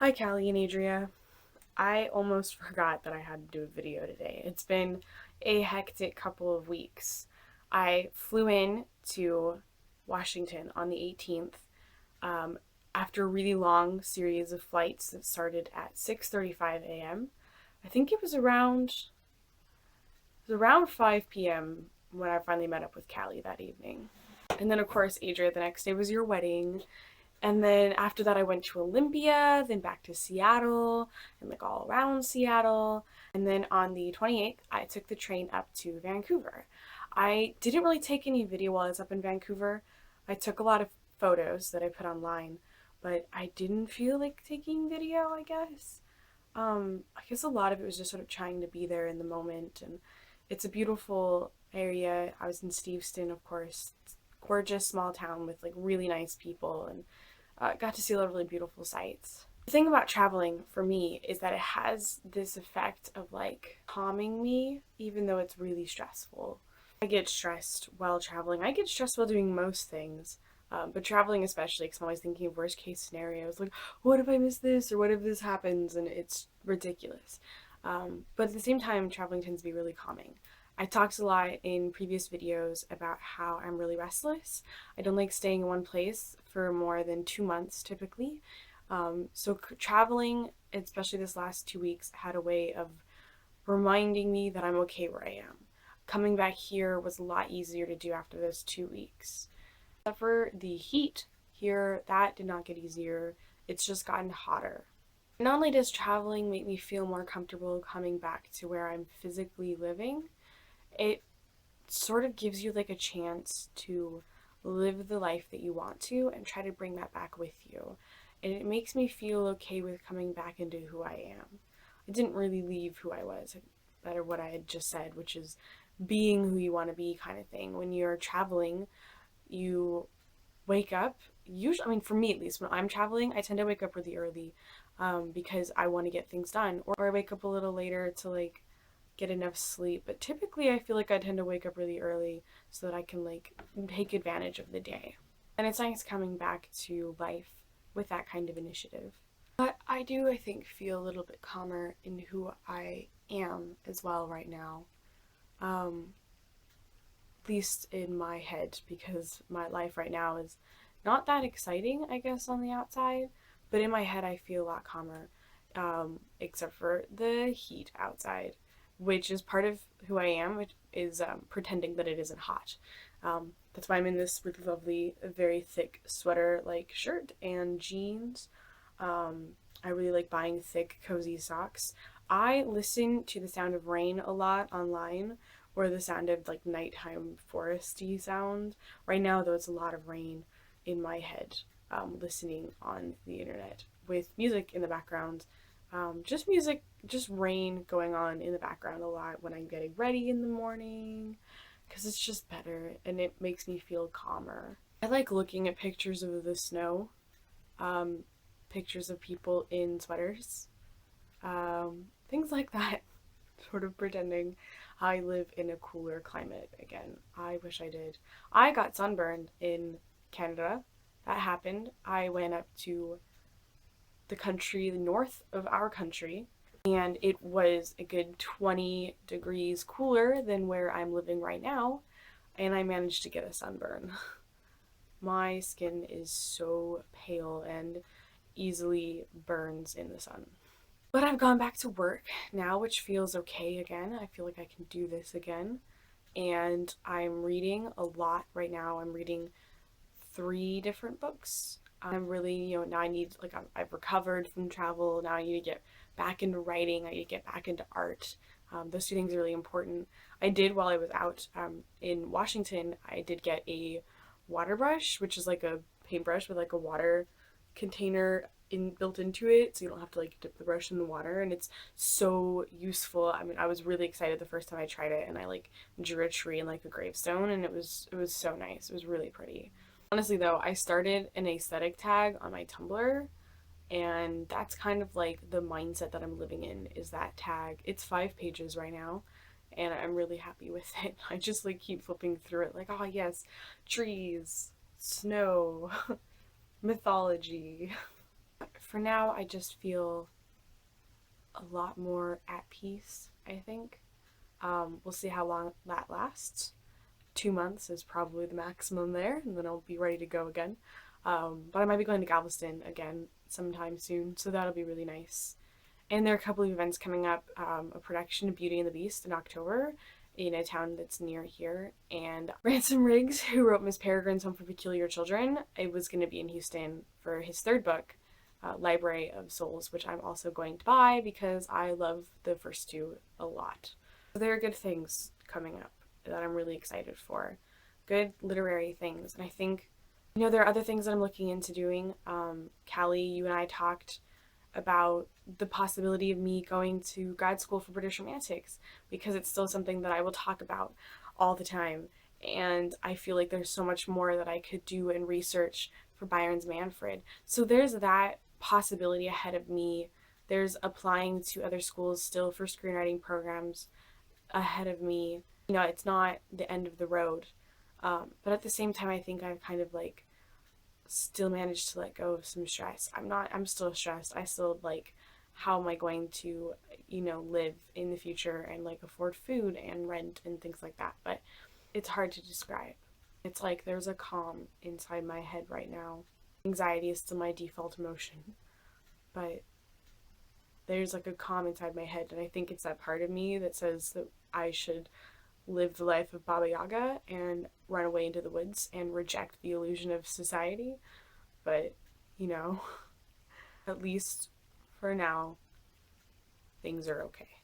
Hi Callie and Adria. I almost forgot that I had to do a video today. It's been a hectic couple of weeks. I flew in to Washington on the 18th um, after a really long series of flights that started at 6:35 a.m. I think it was around 5 p.m. when I finally met up with Callie that evening. And then of course, Adria, the next day was your wedding. And then after that, I went to Olympia, then back to Seattle, and like all around Seattle. And then on the 28th, I took the train up to Vancouver. I didn't really take any video while I was up in Vancouver. I took a lot of photos that I put online, but I didn't feel like taking video, I guess. I guess a lot of it was just sort of trying to be there in the moment, and it's a beautiful area. I was in Steveston, of course. It's a gorgeous small town with like really nice people, and got to see a lot of really beautiful sights. The thing about traveling for me is that it has this effect of like calming me, even though it's really stressful. I get stressed while traveling. I get stressed while doing most things, but traveling especially, because I'm always thinking of worst case scenarios, like what if I miss this or what if this happens, and it's ridiculous. But at the same time, traveling tends to be really calming. I talked a lot in previous videos about how I'm really restless. I don't like staying in one place for more than 2 months typically. So traveling, especially this last 2 weeks, had a way of reminding me that I'm okay where I am. Coming back here was a lot easier to do after those 2 weeks. Except for the heat here, that did not get easier. It's just gotten hotter. Not only does traveling make me feel more comfortable coming back to where I'm physically living, it sort of gives you like a chance to live the life that you want to and try to bring that back with you. And it makes me feel okay with coming back into who I am. I didn't really leave who I was, better what I had just said, which is being who you want to be kind of thing. When you're traveling, you wake up, usually, I mean, for me at least, when I'm traveling, I tend to wake up really early because I want to get things done. Or I wake up a little later to like get enough sleep, but typically I feel like I tend to wake up really early so that I can like take advantage of the day. And it's nice coming back to life with that kind of initiative. But I do, I think, feel a little bit calmer in who I am as well right now. At least in my head, because my life right now is not that exciting, I guess, on the outside, but in my head I feel a lot calmer, except for the heat outside, which is part of who I am, which is pretending that it isn't hot. That's why I'm in this really lovely, very thick sweater like shirt and jeans. I really like buying thick, cozy socks. I listen to the sound of rain a lot online, or the sound of like nighttime foresty sound. Right now, though, it's a lot of rain in my head, listening on the internet with music in the background. Just music, just rain going on in the background a lot when I'm getting ready in the morning, because it's just better and it makes me feel calmer. I like looking at pictures of the snow, um, pictures of people in sweaters, things like that, sort of pretending I live in a cooler climate again. I wish I did. I got sunburned in Canada. That happened. I went up to the country north of our country, and it was a good 20 degrees cooler than where I'm living right now, and I managed to get a sunburn. My skin is so pale and easily burns in the sun. But I've gone back to work now, which feels okay again. I feel like I can do this again. And I'm reading a lot right now. I'm reading 3 different books. I'm really, now I need, like, I've recovered from travel. Now I need to get back into writing. I need to get back into art. Those 2 things are really important. I did, while I was out in Washington, I did get a water brush, which is like a paintbrush with like a water container built into it, so you don't have to like dip the brush in the water, and it's so useful. I mean, I was really excited the first time I tried it, and I like drew a tree and like a gravestone, and it was so nice. It was really pretty. Honestly though, I started an aesthetic tag on my Tumblr, and that's kind of like the mindset that I'm living in, is that tag. It's 5 pages right now, and I'm really happy with it. I just like keep flipping through it like, oh yes, trees, snow, mythology. for now, I just feel a lot more at peace, I think. We'll see how long that lasts. 2 months is probably the maximum there, and then I'll be ready to go again. But I might be going to Galveston again sometime soon, so that'll be really nice. And there are a couple of events coming up, a production of Beauty and the Beast in October in a town that's near here. And Ransom Riggs, who wrote Miss Peregrine's Home for Peculiar Children, it was going to be in Houston for his third book, Library of Souls, which I'm also going to buy because I love the first two a lot. So there are good things coming up that I'm really excited for. Good literary things. And I think, there are other things that I'm looking into doing. Callie, you and I talked about the possibility of me going to grad school for British Romantics because it's still something that I will talk about all the time. And I feel like there's so much more that I could do and research for Byron's Manfred. So there's that possibility ahead of me. There's applying to other schools still for screenwriting programs ahead of me. It's not the end of the road. But at the same time, I think I've kind of like still managed to let go of some stress. I'm still stressed. I still how am I going to, live in the future and afford food and rent and things like that. But it's hard to describe. It's like there's a calm inside my head right now. Anxiety is still my default emotion, but there's a calm inside my head, and I think it's that part of me that says that I should live the life of Baba Yaga and run away into the woods and reject the illusion of society. But, at least for now, things are okay.